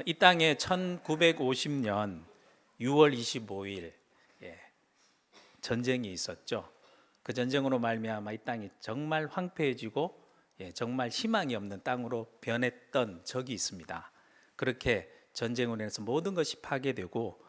이 땅에 1950년 6월 25일 전쟁이 있었죠. 그 전쟁으로 말미암아 이 땅이 정말 황폐해지고 정말 희망이 없는 땅으로 변했던 적이 있습니다. 그렇게 전쟁으로 인해서 모든 것이 파괴되고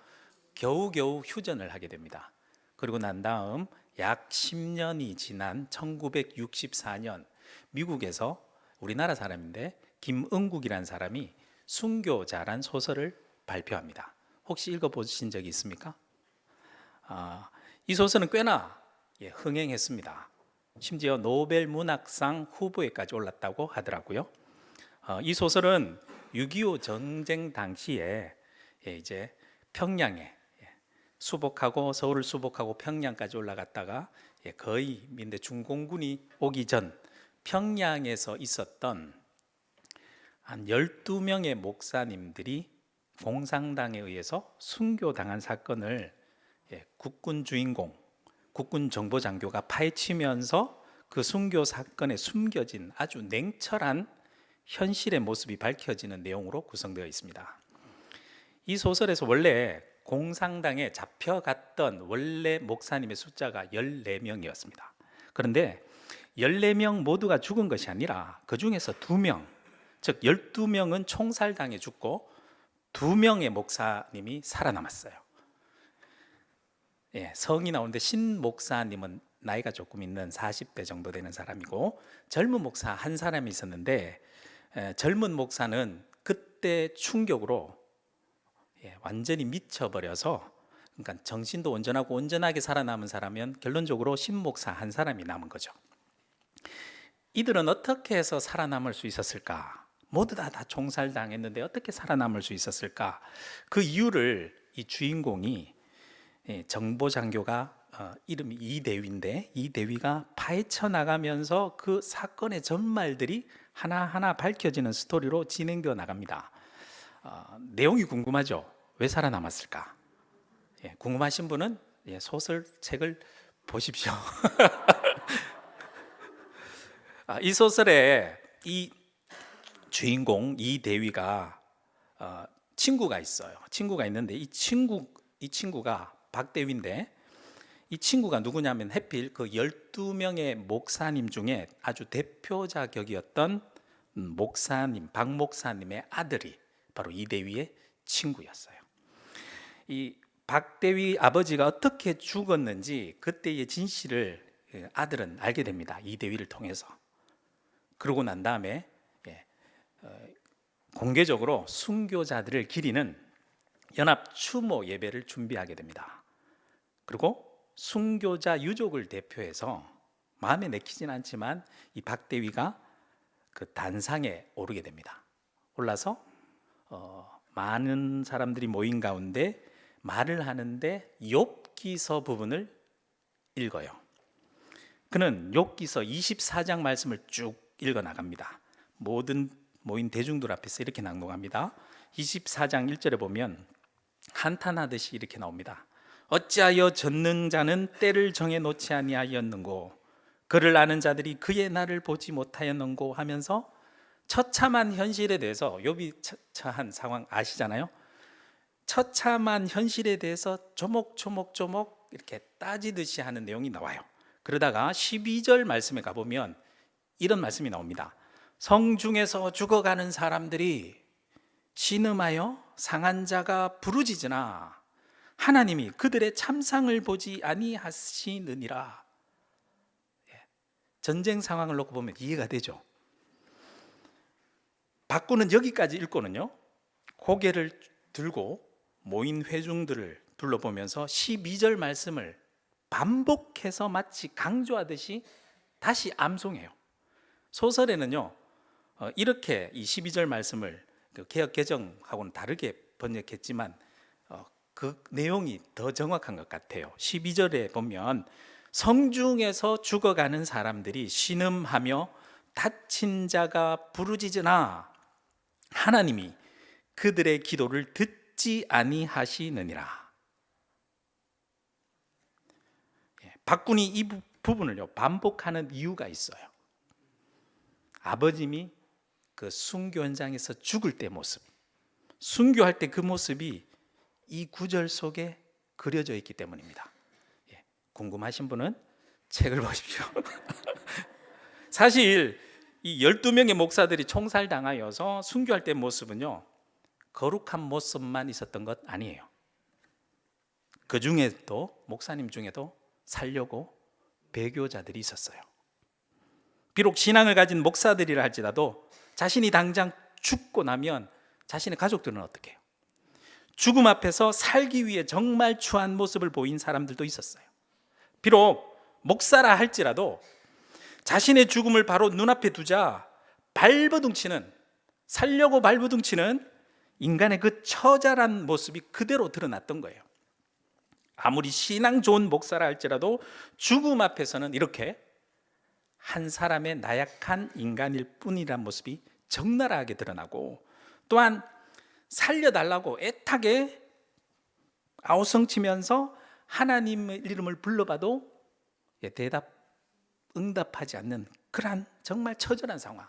겨우겨우 휴전을 하게 됩니다. 그리고 난 다음 약 10년이 지난 1964년 미국에서 우리나라 사람인데 김응국이라는 사람이 순교자란 소설을 발표합니다. 혹시 읽어보신 적이 있습니까? 이 소설은 꽤나 흥행했습니다. 심지어 노벨 문학상 후보에까지 올랐다고 하더라고요. 이 소설은 6.25 전쟁 당시에 이제 평양에 수복하고 서울을 수복하고 평양까지 올라갔다가 거의 민대 중공군이 오기 전 평양에서 있었던 한 12명의 목사님들이 공산당에 의해서 순교당한 사건을 국군 주인공, 국군 정보장교가 파헤치면서 그 순교 사건에 숨겨진 아주 냉철한 현실의 모습이 밝혀지는 내용으로 구성되어 있습니다. 이 소설에서 원래 공산당에 잡혀갔던 원래 목사님의 숫자가 14명이었습니다. 그런데 14명 모두가 죽은 것이 아니라 그 중에서 2명, 즉 12명은 총살당해 죽고 2명의 목사님이 살아남았어요. 성이 나오는데 신 목사님은 나이가 조금 있는 40대 정도 되는 사람이고 젊은 목사 한 사람이 있었는데 젊은 목사는 그때 충격으로 완전히 미쳐버려서, 그러니까 정신도 온전하고 온전하게 살아남은 사람은 결론적으로 신 목사 한 사람이 남은 거죠. 이들은 어떻게 해서 살아남을 수 있었을까? 모두 다 총살당했는데 어떻게 살아남을 수 있었을까? 그 이유를 이 주인공이 정보장교가 이름이 이대위인데 이대위가 파헤쳐 나가면서 그 사건의 전말들이 하나하나 밝혀지는 스토리로 진행되어 나갑니다. 내용이 궁금하죠? 왜 살아남았을까? 궁금하신 분은 소설책을 보십시오. 이 소설에 이 주인공 이대위가 친구가 있어요. 친구가 있는데 이 친구가 박대위인데 이 친구가 누구냐면 해필 그 12명의 목사님 중에 아주 대표자 격이었던 목사님, 박 목사님의 아들이 바로 이대위의 친구였어요. 이 박대위 아버지가 어떻게 죽었는지 그때의 진실을 아들은 알게 됩니다. 이대위를 통해서. 그러고 난 다음에 공개적으로 순교자들을 기리는 연합 추모 예배를 준비하게 됩니다. 그리고 순교자 유족을 대표해서 마음에 내키진 않지만 이 박대위가 그 단상에 오르게 됩니다. 올라서 많은 사람들이 모인 가운데 말을 하는데 욥기서 부분을 읽어요. 그는 욥기서 24장 말씀을 쭉 읽어 나갑니다. 모든 모인 대중들 앞에서 이렇게 낭독합니다. 24장 1절에 보면 한탄하듯이 이렇게 나옵니다. 어찌하여 전능자는 때를 정해 놓지 아니하였는고 그를 아는 자들이 그의 날을 보지 못하였는고 하면서 처참한 현실에 대해서 욥이 처한 상황 아시잖아요. 처참한 현실에 대해서 조목조목 이렇게 따지듯이 하는 내용이 나와요. 그러다가 12절 말씀에 가보면 이런 말씀이 나옵니다. 성중에서 죽어가는 사람들이 신음하여 상한 자가 부르짖으나 하나님이 그들의 참상을 보지 아니하시느니라. 전쟁 상황을 놓고 보면 이해가 되죠. 박군은 여기까지 읽고는요 고개를 들고 모인 회중들을 둘러보면서 12절 말씀을 반복해서 마치 강조하듯이 다시 암송해요. 소설에는요 이렇게 이 12절 말씀을 개역 개정하고는 다르게 번역했지만 그 내용이 더 정확한 것 같아요. 12절에 보면 성중에서 죽어가는 사람들이 신음하며 다친 자가 부르짖으나 하나님이 그들의 기도를 듣지 아니하시느니라. 박군이 이 부분을요 반복하는 이유가 있어요. 아버님이 그 순교 현장에서 죽을 때 모습, 순교할 때 그 모습이 이 구절 속에 그려져 있기 때문입니다. 예, 궁금하신 분은 책을 보십시오. 사실 이 12명의 목사들이 총살당하여서 순교할 때 모습은요, 거룩한 모습만 있었던 것 아니에요. 그 중에도 목사님 중에도 살려고 배교자들이 있었어요. 비록 신앙을 가진 목사들이라 할지라도 자신이 당장 죽고 나면 자신의 가족들은 어떻게 해요? 죽음 앞에서 살기 위해 정말 추한 모습을 보인 사람들도 있었어요. 비록 목사라 할지라도 자신의 죽음을 바로 눈앞에 두자 살려고 발버둥치는 인간의 그 처절한 모습이 그대로 드러났던 거예요. 아무리 신앙 좋은 목사라 할지라도 죽음 앞에서는 이렇게 한 사람의 나약한 인간일 뿐이란 모습이 적나라하게 드러나고, 또한 살려달라고 애타게 아우성치면서 하나님의 이름을 불러봐도 응답하지 않는 그러한 정말 처절한 상황.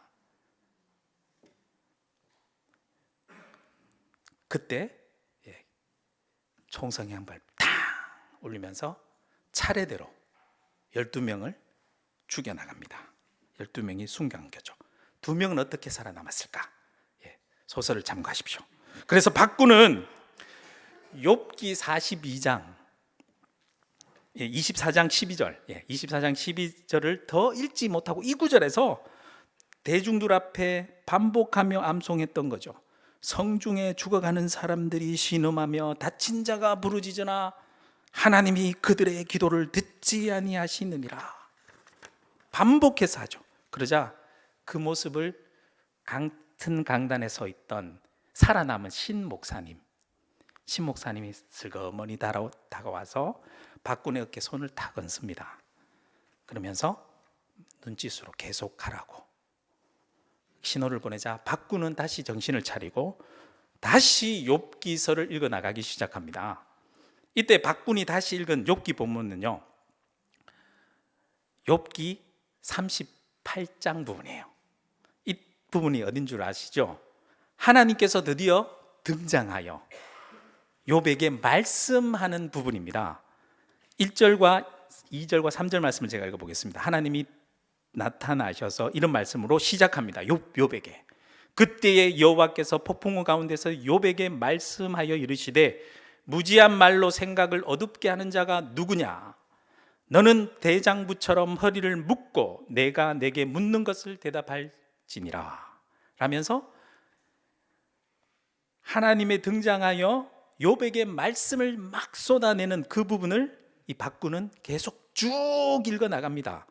그때 총성이 한 발 탁 울리면서 차례대로 12명을 죽여나갑니다. 12명이 순교한거죠. 2명은 어떻게 살아남았을까? 소설을 참고하십시오. 그래서 박구는 욥기 42장 24장 12절 24장 12절을 더 읽지 못하고 이 구절에서 대중들 앞에 반복하며 암송했던 거죠. 성중에 죽어가는 사람들이 신음하며 다친 자가 부르짖으나 하나님이 그들의 기도를 듣지 아니하시느니라. 반복해서 하죠. 그러자 그 모습을 같은 강단에 서 있던 살아남은 신 목사님이 슬그머니 다가와서 박군의 어깨에 손을 탁 얹습니다. 그러면서 눈짓으로 계속하라고 신호를 보내자 박군은 다시 정신을 차리고 다시 욥기서를 읽어나가기 시작합니다. 이때 박군이 다시 읽은 욥기 본문은요, 욥기 38장 부분이에요. 이 부분이 어딘 줄 아시죠? 하나님께서 드디어 등장하여 욥에게 말씀하는 부분입니다. 1절과 2절과 3절 말씀을 제가 읽어보겠습니다. 하나님이 나타나셔서 이런 말씀으로 시작합니다. 욥에게 그때에 여호와께서 폭풍우 가운데서 욥에게 말씀하여 이르시되 무지한 말로 생각을 어둡게 하는 자가 누구냐? 너는 대장부처럼 허리를 묶고 내가 내게 묻는 것을 대답할지니라 라면서 하나님의 등장하여 욥에게 말씀을 막 쏟아내는 그 부분을 이 박구는 계속 쭉 읽어 나갑니다.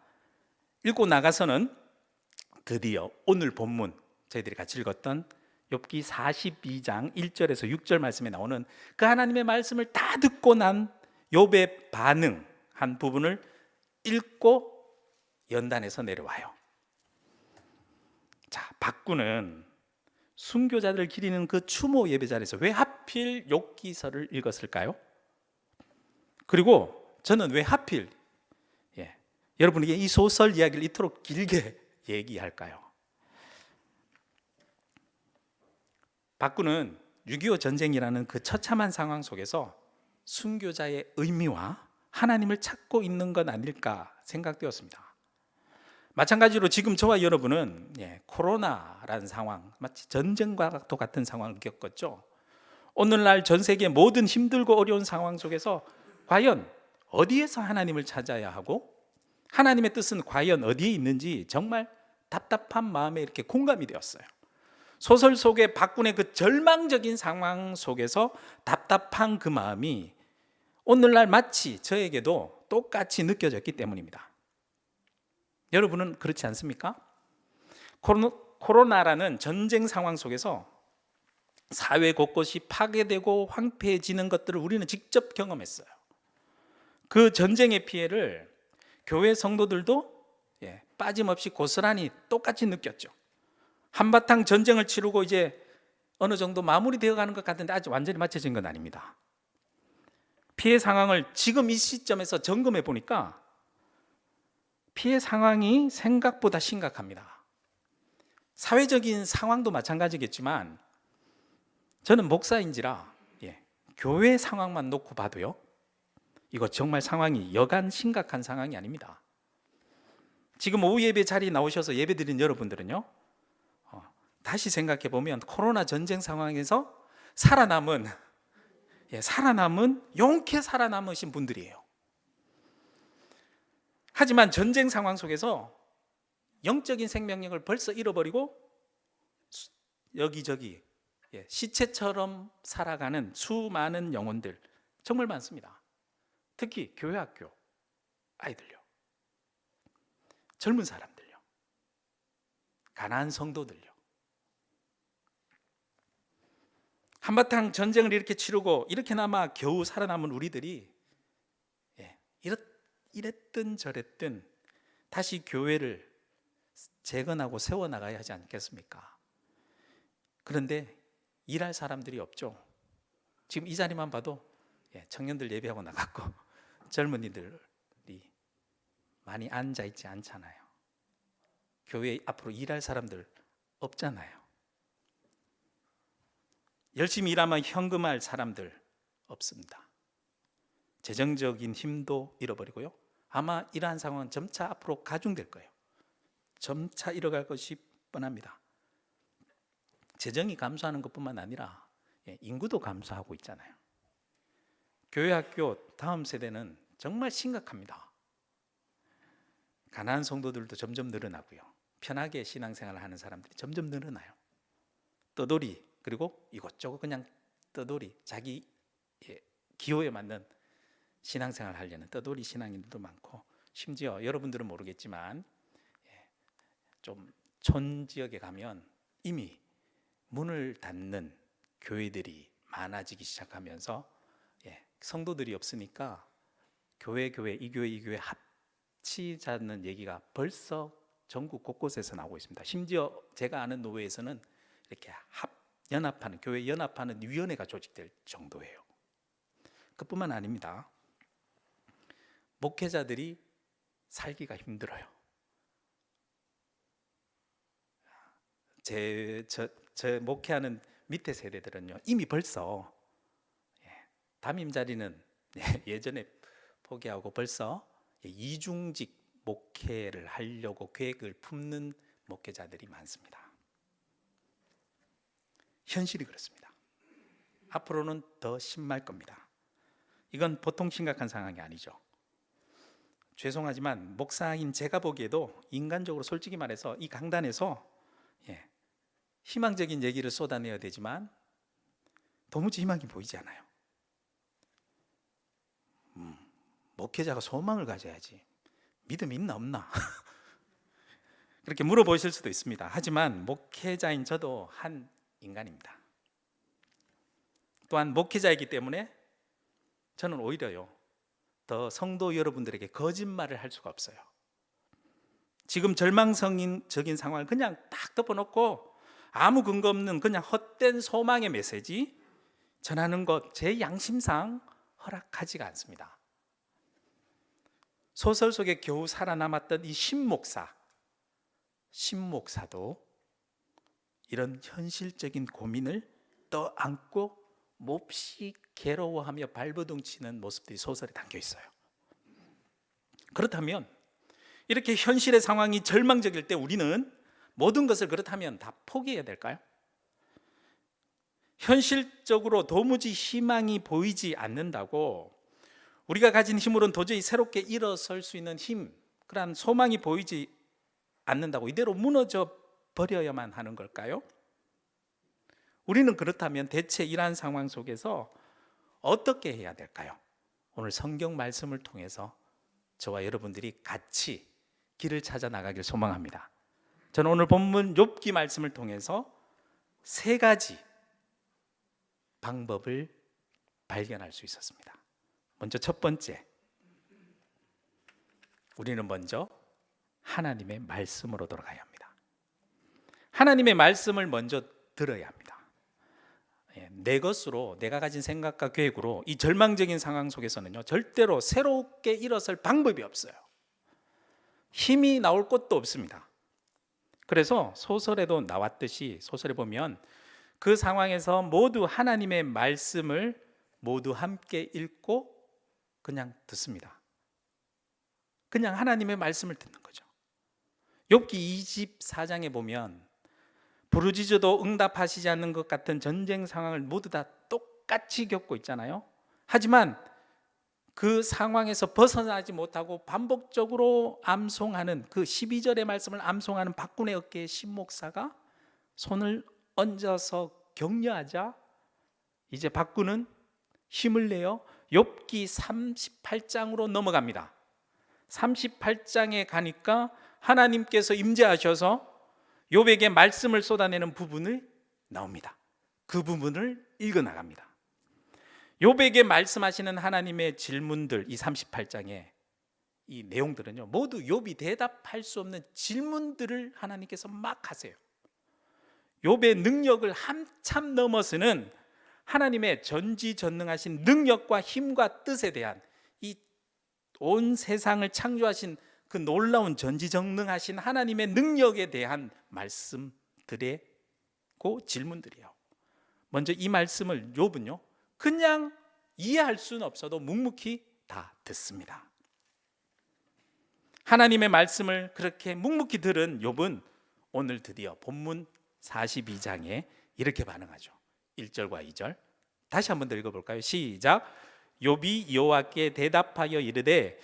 읽고 나가서는 드디어 오늘 본문 저희들이 같이 읽었던 욥기 42장 1절에서 6절 말씀에 나오는 그 하나님의 말씀을 다 듣고 난 욥의 반응한 부분을 읽고 연단해서 내려와요. 자, 박구는 순교자들을 기리는 그 추모 예배 자리에서 왜 하필 욥기서를 읽었을까요? 그리고 저는 왜 하필 여러분에게 이 소설 이야기를 이토록 길게 얘기할까요? 박구는 6.25 전쟁이라는 그 처참한 상황 속에서 순교자의 의미와 하나님을 찾고 있는 건 아닐까 생각되었습니다. 마찬가지로 지금 저와 여러분은 코로나라는 상황, 마치 전쟁과 같은 상황을 겪었죠. 오늘날 전 세계 모든 힘들고 어려운 상황 속에서 과연 어디에서 하나님을 찾아야 하고 하나님의 뜻은 과연 어디에 있는지 정말 답답한 마음에 이렇게 공감이 되었어요. 소설 속의 박군의 그 절망적인 상황 속에서 답답한 그 마음이 오늘날 마치 저에게도 똑같이 느껴졌기 때문입니다. 여러분은 그렇지 않습니까? 코로나라는 전쟁 상황 속에서 사회 곳곳이 파괴되고 황폐해지는 것들을 우리는 직접 경험했어요. 그 전쟁의 피해를 교회 성도들도 빠짐없이 고스란히 똑같이 느꼈죠. 한바탕 전쟁을 치르고 이제 어느 정도 마무리되어 가는 것 같은데 아직 완전히 마쳐진 건 아닙니다. 피해 상황을 지금 이 시점에서 점검해 보니까 피해 상황이 생각보다 심각합니다. 사회적인 상황도 마찬가지겠지만 저는 목사인지라 교회 상황만 놓고 봐도요, 이거 정말 상황이 여간 심각한 상황이 아닙니다. 지금 오후 예배 자리에 나오셔서 예배 드린 여러분들은요, 다시 생각해 보면 코로나 전쟁 상황에서 살아남은 용케 살아남으신 분들이에요. 하지만 전쟁 상황 속에서 영적인 생명력을 벌써 잃어버리고 여기저기 시체처럼 살아가는 수많은 영혼들 정말 많습니다. 특히 교회 학교 아이들요, 젊은 사람들요, 가난한 성도들요. 한바탕 전쟁을 이렇게 치르고 이렇게나마 겨우 살아남은 우리들이 이랬든 저랬든 다시 교회를 재건하고 세워나가야 하지 않겠습니까? 그런데 일할 사람들이 없죠. 지금 이 자리만 봐도 청년들 예배하고 나갔고 젊은이들이 많이 앉아있지 않잖아요. 교회에 앞으로 일할 사람들 없잖아요. 열심히 일하면 현금할 사람들 없습니다. 재정적인 힘도 잃어버리고요, 아마 이러한 상황은 점차 앞으로 가중될 거예요. 점차 잃어갈 것이 뻔합니다. 재정이 감소하는 것뿐만 아니라 인구도 감소하고 있잖아요. 교회 학교 다음 세대는 정말 심각합니다. 가난한 성도들도 점점 늘어나고요, 편하게 신앙생활을 하는 사람들이 점점 늘어나요. 떠돌이, 그리고 이것저것 그냥 떠돌이, 자기 기호에 맞는 신앙생활을 하려는 떠돌이 신앙인들도 많고, 심지어 여러분들은 모르겠지만 좀 촌지역에 가면 이미 문을 닫는 교회들이 많아지기 시작하면서 성도들이 없으니까 교회 이 교회 합치자는 얘기가 벌써 전국 곳곳에서 나오고 있습니다. 심지어 제가 아는 노회에서는 이렇게 연합하는, 교회 연합하는 위원회가 조직될 정도예요. 그뿐만 아닙니다. 목회자들이 살기가 힘들어요. 제 목회하는 밑에 세대들은요, 이미 벌써 담임 자리는 예전에 포기하고 벌써 이중직 목회를 하려고 계획을 품는 목회자들이 많습니다. 현실이 그렇습니다. 앞으로는 더 심할 겁니다. 이건 보통 심각한 상황이 아니죠. 죄송하지만 목사인 제가 보기에도 인간적으로 솔직히 말해서 이 강단에서 희망적인 얘기를 쏟아내야 되지만 도무지 희망이 보이지 않아요. 목회자가 소망을 가져야지, 믿음 있나 없나 그렇게 물어보실 수도 있습니다. 하지만 목회자인 저도 한 인간입니다. 또한 목회자이기 때문에 저는 오히려요, 더 성도 여러분들에게 거짓말을 할 수가 없어요. 지금 절망적인 상황을 그냥 딱 덮어놓고 아무 근거 없는 그냥 헛된 소망의 메시지 전하는 것, 제 양심상 허락하지가 않습니다. 소설 속에 겨우 살아남았던 이 신목사도 이런 현실적인 고민을 떠안고 몹시 괴로워하며 발버둥 치는 모습들이 소설에 담겨 있어요. 그렇다면 이렇게 현실의 상황이 절망적일 때 우리는 모든 것을 그렇다면 다 포기해야 될까요? 현실적으로 도무지 희망이 보이지 않는다고 우리가 가진 힘으로는 도저히 새롭게 일어설 수 있는 힘, 그러한 소망이 보이지 않는다고 이대로 무너져 버려야만 하는 걸까요? 우리는 그렇다면 대체 이러한 상황 속에서 어떻게 해야 될까요? 오늘 성경 말씀을 통해서 저와 여러분들이 같이 길을 찾아 나가길 소망합니다. 저는 오늘 본문 욥기 말씀을 통해서 3가지 방법을 발견할 수 있었습니다. 먼저 첫 번째, 우리는 먼저 하나님의 말씀으로 돌아가야 합니다. 하나님의 말씀을 먼저 들어야 합니다. 내 것으로, 내가 가진 생각과 계획으로 이 절망적인 상황 속에서는요, 절대로 새롭게 일어설 방법이 없어요. 힘이 나올 곳도 없습니다. 그래서 소설에도 나왔듯이, 소설에 보면 그 상황에서 모두 하나님의 말씀을 모두 함께 읽고 그냥 듣습니다. 그냥 하나님의 말씀을 듣는 거죠. 욥기 24장에 보면 부르짖어도 응답하시지 않는 것 같은 전쟁 상황을 모두 다 똑같이 겪고 있잖아요. 하지만 그 상황에서 벗어나지 못하고 반복적으로 암송하는 그 12절의 말씀을 암송하는 박군의 어깨에 신목사가 손을 얹어서 격려하자 이제 박군은 힘을 내어 욥기 38장으로 넘어갑니다. 38장에 가니까 하나님께서 임재하셔서 욥에게 말씀을 쏟아내는 부분을 나옵니다. 그 부분을 읽어 나갑니다. 욥에게 말씀하시는 하나님의 질문들, 이 38장에 이 내용들은요, 모두 욥이 대답할 수 없는 질문들을 하나님께서 막 하세요. 욥의 능력을 한참 넘어서는 하나님의 전지전능하신 능력과 힘과 뜻에 대한 이 온 세상을 창조하신 그 놀라운 전지전능하신 하나님의 능력에 대한 말씀들의 그 질문들이에요. 먼저 이 말씀을 욥은요, 그냥 이해할 수는 없어도 묵묵히 다 듣습니다. 하나님의 말씀을 그렇게 묵묵히 들은 욥은 오늘 드디어 본문 42장에 이렇게 반응하죠. 1절과 2절 다시 한번 더 읽어볼까요? 시작. 욥이 여호와께 대답하여 이르되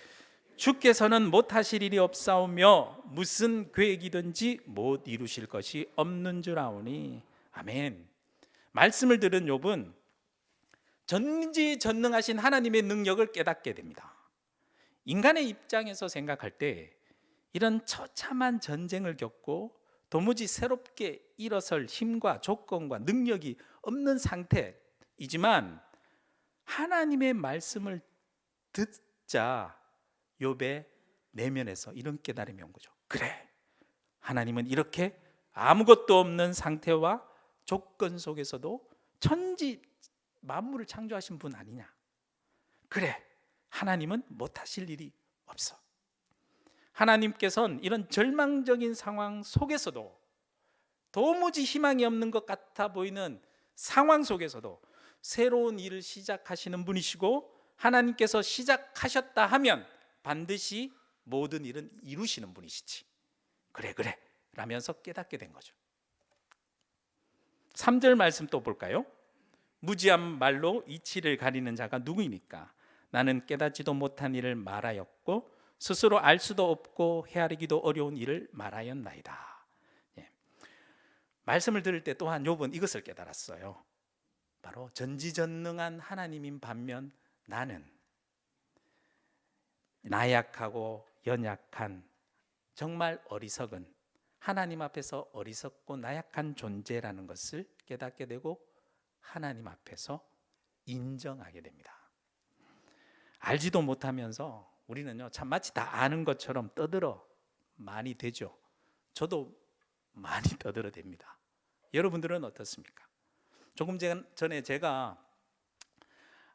주께서는 못하실 일이 없사오며 무슨 계획이든지 못 이루실 것이 없는 줄 아오니. 아멘. 말씀을 들은 욥은 전지전능하신 하나님의 능력을 깨닫게 됩니다. 인간의 입장에서 생각할 때 이런 처참한 전쟁을 겪고 도무지 새롭게 일어설 힘과 조건과 능력이 없는 상태이지만 하나님의 말씀을 듣자 욥의 내면에서 이런 깨달음이 온 거죠. 그래, 하나님은 이렇게 아무것도 없는 상태와 조건 속에서도 천지 만물을 창조하신 분 아니냐. 그래, 하나님은 못하실 일이 없어. 하나님께서는 이런 절망적인 상황 속에서도, 도무지 희망이 없는 것 같아 보이는 상황 속에서도 새로운 일을 시작하시는 분이시고, 하나님께서 시작하셨다 하면 반드시 모든 일은 이루시는 분이시지. 그래 라면서 깨닫게 된 거죠. 3절 말씀 또 볼까요? 무지한 말로 이치를 가리는 자가 누구이니까? 나는 깨닫지도 못한 일을 말하였고 스스로 알 수도 없고 헤아리기도 어려운 일을 말하였나이다. 말씀을 들을 때 또한 욥은 이것을 깨달았어요. 바로 전지전능한 하나님인 반면 나는 나약하고 연약한, 정말 어리석은, 하나님 앞에서 어리석고 나약한 존재라는 것을 깨닫게 되고 하나님 앞에서 인정하게 됩니다. 알지도 못하면서 우리는요, 참 마치 다 아는 것처럼 떠들어 많이 되죠. 저도 많이 떠들어 됩니다. 여러분들은 어떻습니까? 조금 전에 제가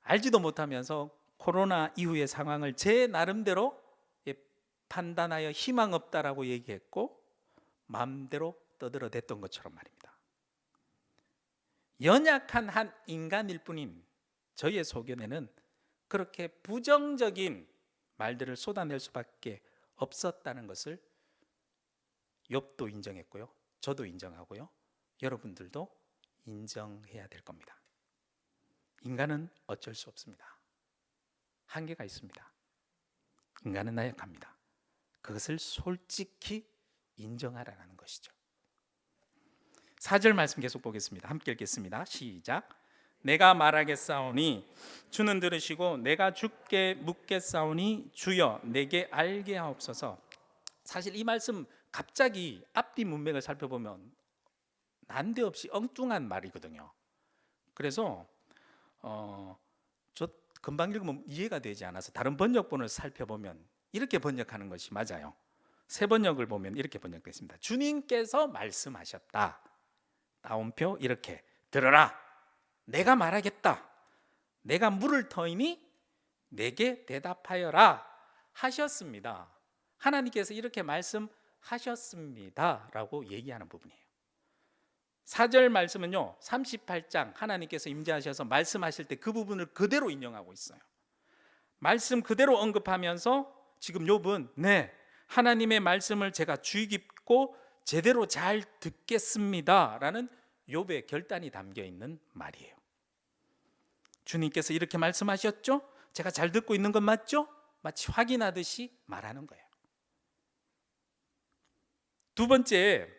알지도 못하면서 코로나 이후의 상황을 제 나름대로 판단하여 희망 없다라고 얘기했고 마음대로 떠들어댔던 것처럼 말입니다. 연약한 한 인간일 뿐인 저의 소견에는 그렇게 부정적인 말들을 쏟아낼 수밖에 없었다는 것을 욥도 인정했고요, 저도 인정하고요, 여러분들도 인정해야 될 겁니다. 인간은 어쩔 수 없습니다. 한계가 있습니다. 인간은 나약합니다. 그것을 솔직히 인정하라는 것이죠. 4절 말씀 계속 보겠습니다. 함께 읽겠습니다. 시작. 내가 말하겠사오니 주는 들으시고 내가 주께 묻겠사오니 주여 내게 알게 하옵소서. 사실 이 말씀 갑자기 앞뒤 문맥을 살펴보면 난데없이 엉뚱한 말이거든요. 그래서 저 금방 읽으면 이해가 되지 않아서 다른 번역본을 살펴보면 이렇게 번역하는 것이 맞아요. 새 번역을 보면 이렇게 번역됐습니다. 주님께서 말씀하셨다. 따옴표 이렇게 들어라. 내가 말하겠다. 내가 물을 터이니 내게 대답하여라 하셨습니다. 하나님께서 이렇게 말씀하셨습니다 라고 얘기하는 부분이에요. 4절 말씀은요, 38장 하나님께서 임재하셔서 말씀하실 때 그 부분을 그대로 인용하고 있어요. 말씀 그대로 언급하면서 지금 욥은 네, 하나님의 말씀을 제가 주의 깊고 제대로 잘 듣겠습니다 라는 욥의 결단이 담겨 있는 말이에요. 주님께서 이렇게 말씀하셨죠? 제가 잘 듣고 있는 건 맞죠? 마치 확인하듯이 말하는 거예요. 두 번째,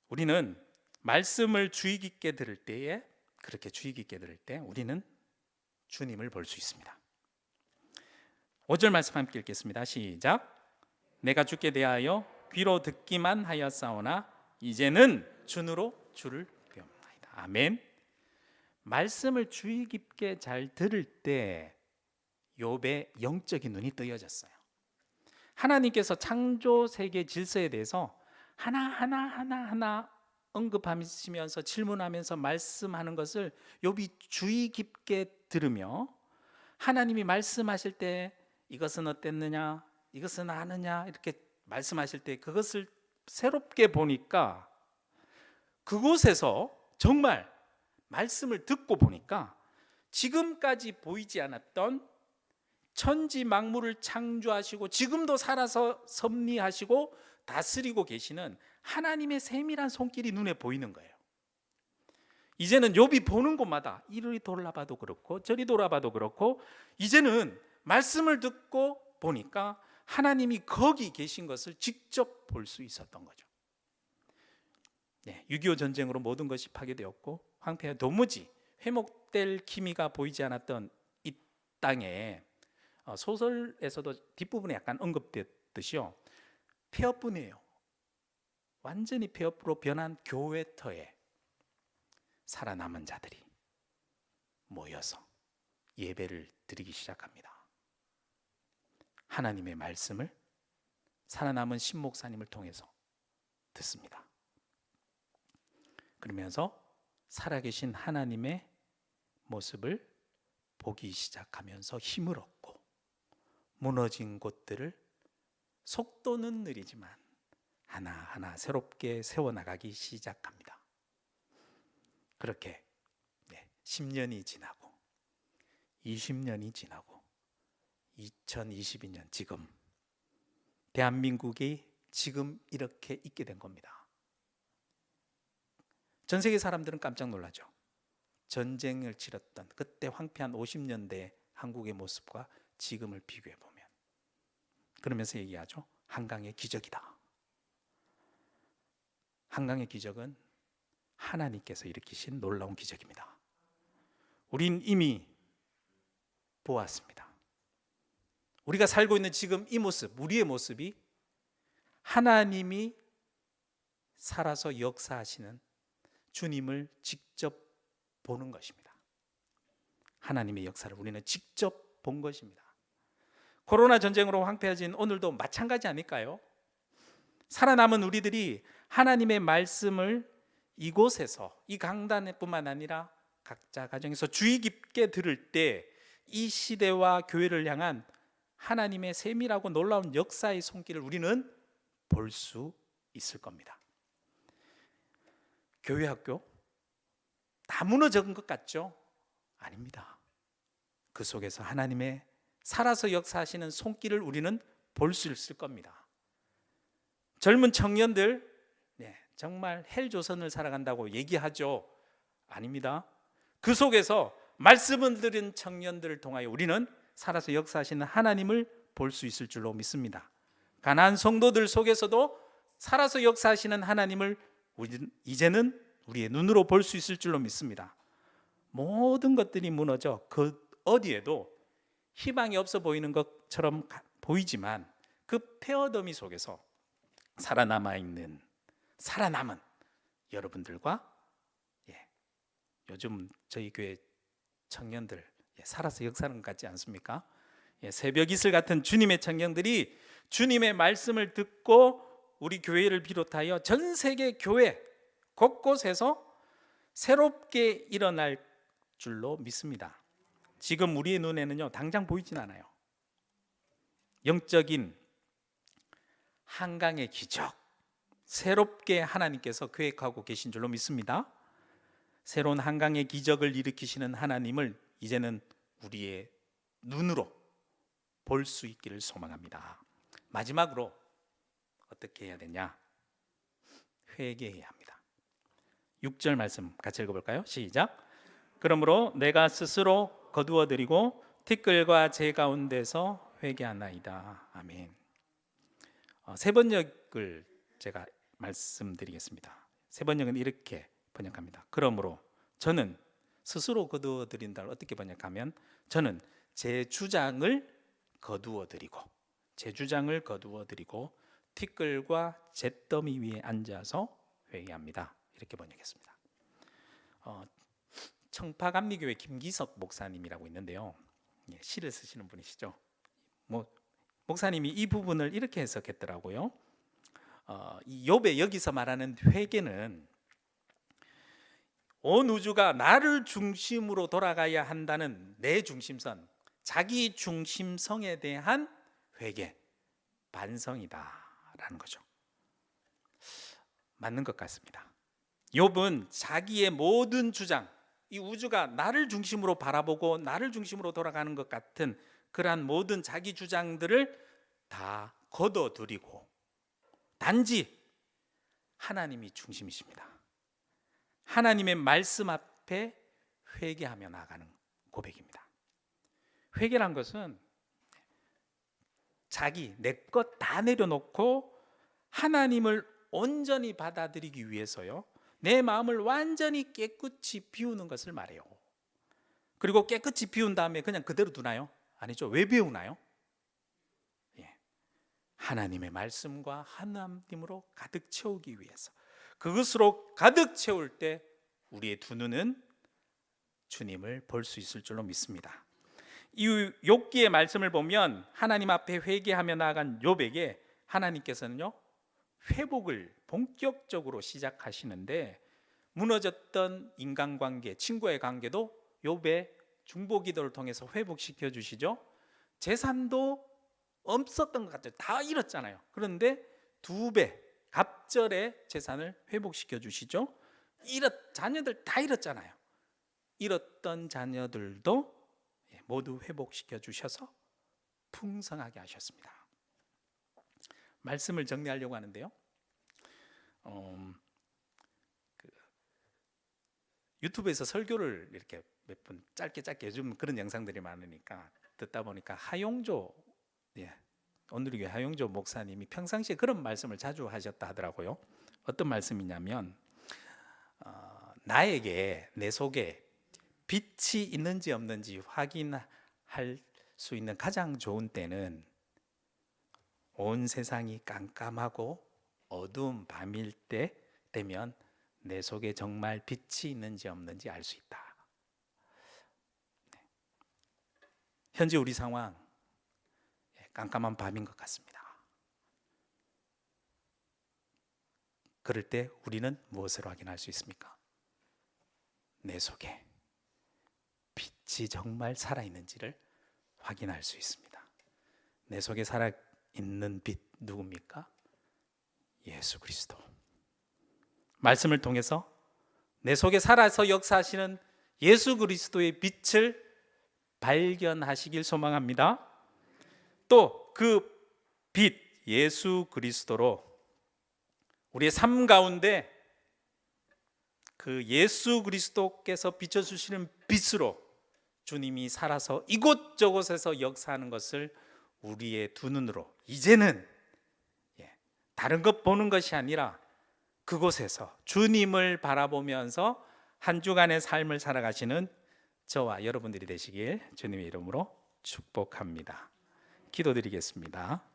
우리는 말씀을 주의 깊게 들을 때에, 그렇게 주의 깊게 들을 때 우리는 주님을 볼 수 있습니다. 5절 말씀 함께 읽겠습니다. 시작. 내가 주께 대하여 귀로 듣기만 하였사오나 이제는 준으로 주를 배웁나이다. 아멘. 말씀을 주의 깊게 잘 들을 때 욥의 영적인 눈이 뜨여졌어요. 하나님께서 창조 세계 질서에 대해서 하나하나 언급하시면서 질문하면서 말씀하는 것을 욥이 주의 깊게 들으며, 하나님이 말씀하실 때 이것은 어땠느냐, 이것은 아느냐 이렇게 말씀하실 때 그것을 새롭게 보니까, 그곳에서 정말 말씀을 듣고 보니까 지금까지 보이지 않았던 천지 만물을 창조하시고 지금도 살아서 섭리하시고 다스리고 계시는 하나님의 세밀한 손길이 눈에 보이는 거예요. 이제는 욥이 보는 곳마다 이리 돌아봐도 그렇고 저리 돌아봐도 그렇고, 이제는 말씀을 듣고 보니까 하나님이 거기 계신 것을 직접 볼 수 있었던 거죠. 6.25 전쟁으로 모든 것이 파괴되었고 황폐해 도무지 회복될 기미가 보이지 않았던 이 땅에, 소설에서도 뒷부분에 약간 언급됐듯이요, 폐허뿐이에요. 완전히 폐허로 변한 교회터에 살아남은 자들이 모여서 예배를 드리기 시작합니다. 하나님의 말씀을 살아남은 신목사님을 통해서 듣습니다. 그러면서 살아계신 하나님의 모습을 보기 시작하면서 힘을 얻고 무너진 곳들을 속도는 느리지만 하나하나 새롭게 세워나가기 시작합니다. 그렇게 10년이 지나고 20년이 지나고 2022년 지금 대한민국이 지금 이렇게 있게 된 겁니다. 전 세계 사람들은 깜짝 놀라죠. 전쟁을 치렀던 그때 황폐한 50년대 한국의 모습과 지금을 비교해 보면, 그러면서 얘기하죠. 한강의 기적이다. 한강의 기적은 하나님께서 일으키신 놀라운 기적입니다. 우린 이미 보았습니다. 우리가 살고 있는 지금 이 모습, 우리의 모습이 하나님이 살아서 역사하시는 주님을 직접 보는 것입니다. 하나님의 역사를 우리는 직접 본 것입니다. 코로나 전쟁으로 황폐해진 오늘도 마찬가지 아닐까요? 살아남은 우리들이 하나님의 말씀을 이곳에서, 이 강단뿐만 아니라 각자 가정에서 주의 깊게 들을 때 이 시대와 교회를 향한 하나님의 세밀하고 놀라운 역사의 손길을 우리는 볼 수 있을 겁니다. 교회 학교 다 무너진 것 같죠? 아닙니다. 그 속에서 하나님의 살아서 역사하시는 손길을 우리는 볼 수 있을 겁니다. 젊은 청년들 정말 헬조선을 살아간다고 얘기하죠. 아닙니다. 그 속에서 말씀을 들은 청년들을 통하여 우리는 살아서 역사하시는 하나님을 볼 수 있을 줄로 믿습니다. 가나안 성도들 속에서도 살아서 역사하시는 하나님을 우리는 이제는 우리의 눈으로 볼 수 있을 줄로 믿습니다. 모든 것들이 무너져 그 어디에도 희망이 없어 보이는 것처럼 보이지만 그 폐허더미 속에서 살아남은 여러분들과 요즘 저희 교회 청년들 살아서 역사하는 것 같지 않습니까? 새벽 이슬 같은 주님의 청년들이 주님의 말씀을 듣고 우리 교회를 비롯하여 전 세계 교회 곳곳에서 새롭게 일어날 줄로 믿습니다. 지금 우리의 눈에는요 당장 보이진 않아요. 영적인 한강의 기적, 새롭게 하나님께서 계획하고 계신 줄로 믿습니다. 새로운 한강의 기적을 일으키시는 하나님을 이제는 우리의 눈으로 볼 수 있기를 소망합니다. 마지막으로 어떻게 해야 되냐? 회개해야 합니다. 6절 말씀 같이 읽어볼까요? 시작. 그러므로 내가 스스로 거두어드리고 티끌과 제 가운데서 회개하나이다. 아멘. 세 번역을 제가 말씀드리겠습니다. 세 번역은 이렇게 번역합니다. 그러므로 저는 스스로 거두어드린다를 어떻게 번역하면, 저는 제 주장을 거두어드리고 티끌과 잿더미 위에 앉아서 회개합니다. 이렇게 번역했습니다. 청파감리교회 김기석 목사님이라고 있는데요, 시를 쓰시는 분이시죠. 목사님이 이 부분을 이렇게 해석했더라고요. 이 욥의 여기서 말하는 회개는 온 우주가 나를 중심으로 돌아가야 한다는 내 중심선, 자기 중심성에 대한 회개, 반성이다라는 거죠. 맞는 것 같습니다. 욥은 자기의 모든 주장, 이 우주가 나를 중심으로 바라보고 나를 중심으로 돌아가는 것 같은 그러한 모든 자기 주장들을 다 걷어들이고 단지 하나님이 중심이십니다. 하나님의 말씀 앞에 회개하며 나아가는 고백입니다. 회개란 것은 내 것 다 내려놓고 하나님을 온전히 받아들이기 위해서요, 내 마음을 완전히 깨끗이 비우는 것을 말해요. 그리고 깨끗이 비운 다음에 그냥 그대로 두나요? 아니죠. 왜 비우나요? 하나님의 말씀과 하나님으로 가득 채우기 위해서. 그것으로 가득 채울 때 우리의 두 눈은 주님을 볼 수 있을 줄로 믿습니다. 이 욥기의 말씀을 보면 하나님 앞에 회개하며 나아간 욥에게 하나님께서는요, 회복을 본격적으로 시작하시는데, 무너졌던 인간관계, 친구의 관계도 욥의 중보기도를 통해서 회복시켜 주시죠. 재산도 없었던 것 같아요. 다 잃었잖아요. 그런데 2배 갑절의 재산을 회복시켜 주시죠. 자녀들 다 잃었잖아요. 잃었던 자녀들도 모두 회복시켜 주셔서 풍성하게 하셨습니다. 말씀을 정리하려고 하는데요, 유튜브에서 설교를 이렇게 몇 분 짧게 요즘 그런 영상들이 많으니까 듣다 보니까 온누리교회 하용조 목사님이 평상시에 그런 말씀을 자주 하셨다 하더라고요. 어떤 말씀이냐면, 나에게 내 속에 빛이 있는지 없는지 확인할 수 있는 가장 좋은 때는 온 세상이 깜깜하고 어두운 밤일 때 되면 내 속에 정말 빛이 있는지 없는지 알 수 있다. 현재 우리 상황 깜깜한 밤인 것 같습니다. 그럴 때 우리는 무엇으로 확인할 수 있습니까? 내 속에 빛이 정말 살아있는지를 확인할 수 있습니다. 내 속에 살아있는 빛 누굽니까? 예수 그리스도. 말씀을 통해서 내 속에 살아서 역사하시는 예수 그리스도의 빛을 발견하시길 소망합니다. 또 그 빛 예수 그리스도로 우리의 삶 가운데 그 예수 그리스도께서 비춰주시는 빛으로 주님이 살아서 이곳저곳에서 역사하는 것을 우리의 두 눈으로 이제는 다른 것 보는 것이 아니라 그곳에서 주님을 바라보면서 한 주간의 삶을 살아가시는 저와 여러분들이 되시길 주님의 이름으로 축복합니다. 기도드리겠습니다.